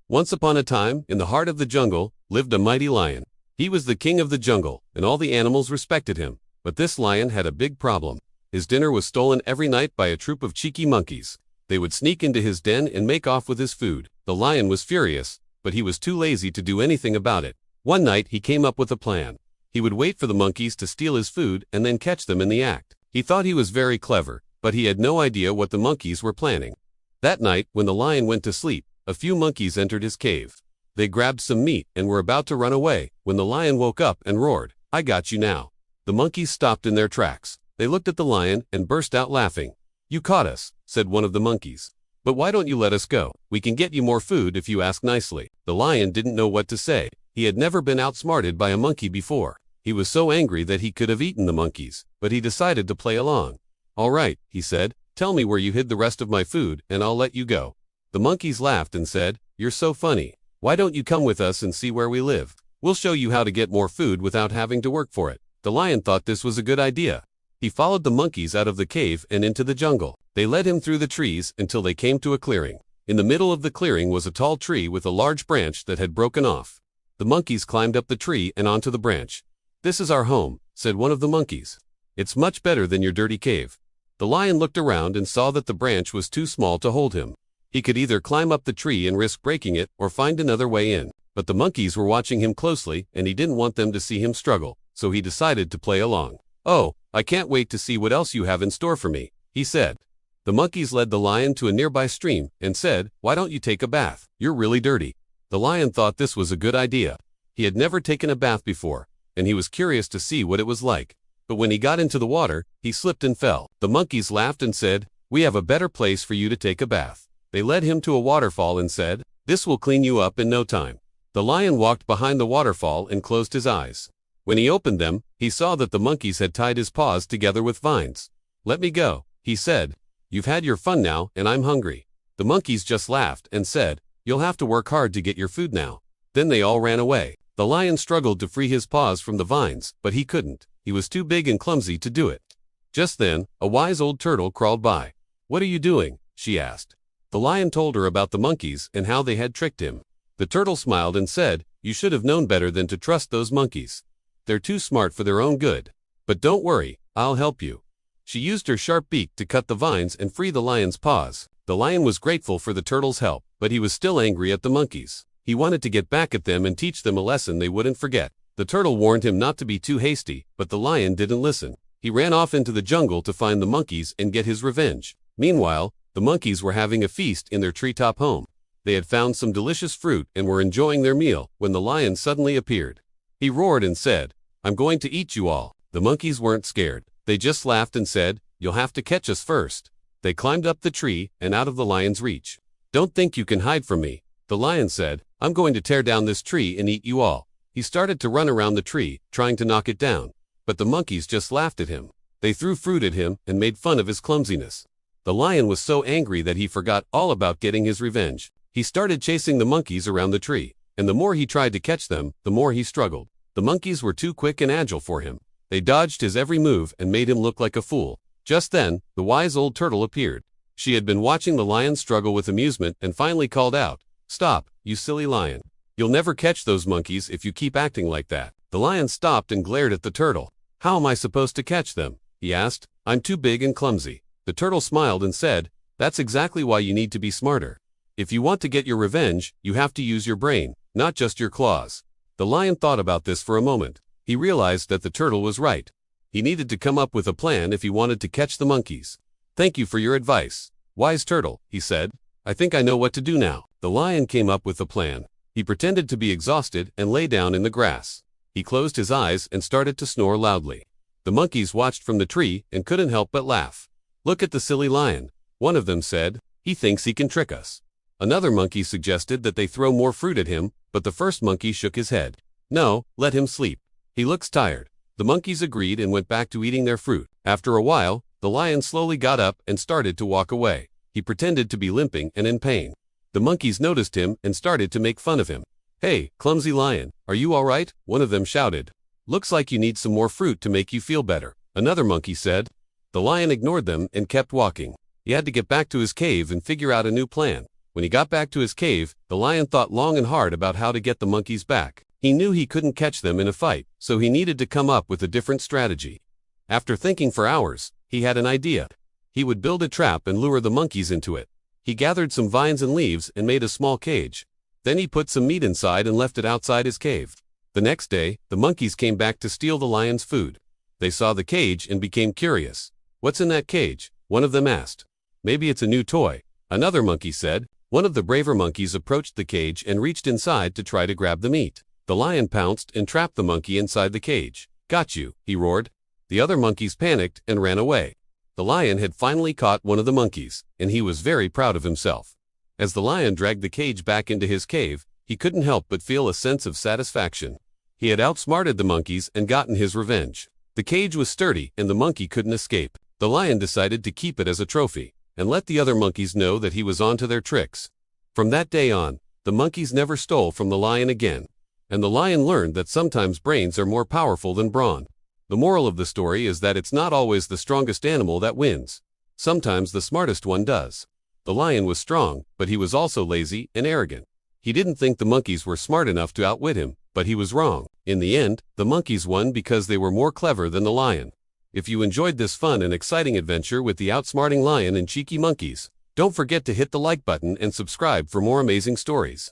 Once upon a time, in the heart of the jungle, lived a mighty lion. He was the king of the jungle, and all the animals respected him. But this lion had a big problem. His dinner was stolen every night by a troop of cheeky monkeys. They would sneak into his den and make off with his food. The lion was furious, but he was too lazy to do anything about it. One night he came up with a plan. He would wait for the monkeys to steal his food and then catch them in the act. He thought he was very clever, but he had no idea what the monkeys were planning. That night, when the lion went to sleep, a few monkeys entered his cave. They grabbed some meat and were about to run away when the lion woke up and roared, "I got you now." The monkeys stopped in their tracks. They looked at the lion and burst out laughing. "You caught us," said one of the monkeys. "But why don't you let us go? We can get you more food if you ask nicely." The lion didn't know what to say. He had never been outsmarted by a monkey before. He was so angry that he could have eaten the monkeys, but he decided to play along. "All right," he said, "tell me where you hid the rest of my food and I'll let you go." The monkeys laughed and said, "You're so funny. Why don't you come with us and see where we live? We'll show you how to get more food without having to work for it." The lion thought this was a good idea. He followed the monkeys out of the cave and into the jungle. They led him through the trees until they came to a clearing. In the middle of the clearing was a tall tree with a large branch that had broken off. The monkeys climbed up the tree and onto the branch. "This is our home," said one of the monkeys. "It's much better than your dirty cave." The lion looked around and saw that the branch was too small to hold him. He could either climb up the tree and risk breaking it or find another way in. But the monkeys were watching him closely and he didn't want them to see him struggle, so he decided to play along. "Oh, I can't wait to see what else you have in store for me," he said. The monkeys led the lion to a nearby stream and said, "Why don't you take a bath? You're really dirty." The lion thought this was a good idea. He had never taken a bath before, and he was curious to see what it was like. But when he got into the water, he slipped and fell. The monkeys laughed and said, "We have a better place for you to take a bath." They led him to a waterfall and said, "This will clean you up in no time." The lion walked behind the waterfall and closed his eyes. When he opened them, he saw that the monkeys had tied his paws together with vines. "Let me go," he said. "You've had your fun now, and I'm hungry." The monkeys just laughed and said, "You'll have to work hard to get your food now." Then they all ran away. The lion struggled to free his paws from the vines, but he couldn't. He was too big and clumsy to do it. Just then, a wise old turtle crawled by. "What are you doing?" she asked. The lion told her about the monkeys and how they had tricked him. The turtle smiled and said, "You should have known better than to trust those monkeys. They're too smart for their own good. But don't worry, I'll help you." She used her sharp beak to cut the vines and free the lion's paws. The lion was grateful for the turtle's help, but he was still angry at the monkeys. He wanted to get back at them and teach them a lesson they wouldn't forget. The turtle warned him not to be too hasty, but the lion didn't listen. He ran off into the jungle to find the monkeys and get his revenge. Meanwhile, the monkeys were having a feast in their treetop home. They had found some delicious fruit and were enjoying their meal when the lion suddenly appeared. He roared and said, "I'm going to eat you all." The monkeys weren't scared. They just laughed and said, "You'll have to catch us first." They climbed up the tree and out of the lion's reach. "Don't think you can hide from me," the lion said. "I'm going to tear down this tree and eat you all." He started to run around the tree, trying to knock it down. But the monkeys just laughed at him. They threw fruit at him and made fun of his clumsiness. The lion was so angry that he forgot all about getting his revenge. He started chasing the monkeys around the tree, and the more he tried to catch them, the more he struggled. The monkeys were too quick and agile for him. They dodged his every move and made him look like a fool. Just then, the wise old turtle appeared. She had been watching the lion struggle with amusement and finally called out, "Stop, you silly lion. You'll never catch those monkeys if you keep acting like that." The lion stopped and glared at the turtle. "How am I supposed to catch them?" he asked. "I'm too big and clumsy." The turtle smiled and said, "That's exactly why you need to be smarter. If you want to get your revenge, you have to use your brain, not just your claws." The lion thought about this for a moment. He realized that the turtle was right. He needed to come up with a plan if he wanted to catch the monkeys. "Thank you for your advice, wise turtle," he said. "I think I know what to do now." The lion came up with a plan. He pretended to be exhausted and lay down in the grass. He closed his eyes and started to snore loudly. The monkeys watched from the tree and couldn't help but laugh. "Look at the silly lion," one of them said. "He thinks he can trick us." Another monkey suggested that they throw more fruit at him, but the first monkey shook his head. "No, let him sleep. He looks tired." The monkeys agreed and went back to eating their fruit. After a while, the lion slowly got up and started to walk away. He pretended to be limping and in pain. The monkeys noticed him and started to make fun of him. "Hey, clumsy lion, are you all right?" one of them shouted. "Looks like you need some more fruit to make you feel better," another monkey said. The lion ignored them and kept walking. He had to get back to his cave and figure out a new plan. When he got back to his cave, the lion thought long and hard about how to get the monkeys back. He knew he couldn't catch them in a fight, so he needed to come up with a different strategy. After thinking for hours, he had an idea. He would build a trap and lure the monkeys into it. He gathered some vines and leaves and made a small cage. Then he put some meat inside and left it outside his cave. The next day, the monkeys came back to steal the lion's food. They saw the cage and became curious. "What's in that cage?" one of them asked. "Maybe it's a new toy," another monkey said. One of the braver monkeys approached the cage and reached inside to try to grab the meat. The lion pounced and trapped the monkey inside the cage. "Got you," he roared. The other monkeys panicked and ran away. The lion had finally caught one of the monkeys, and he was very proud of himself. As the lion dragged the cage back into his cave, he couldn't help but feel a sense of satisfaction. He had outsmarted the monkeys and gotten his revenge. The cage was sturdy and the monkey couldn't escape. The lion decided to keep it as a trophy, and let the other monkeys know that he was onto their tricks. From that day on, the monkeys never stole from the lion again. And the lion learned that sometimes brains are more powerful than brawn. The moral of the story is that it's not always the strongest animal that wins. Sometimes the smartest one does. The lion was strong, but he was also lazy and arrogant. He didn't think the monkeys were smart enough to outwit him, but he was wrong. In the end, the monkeys won because they were more clever than the lion. If you enjoyed this fun and exciting adventure with the outsmarting lion and cheeky monkeys, don't forget to hit the like button and subscribe for more amazing stories.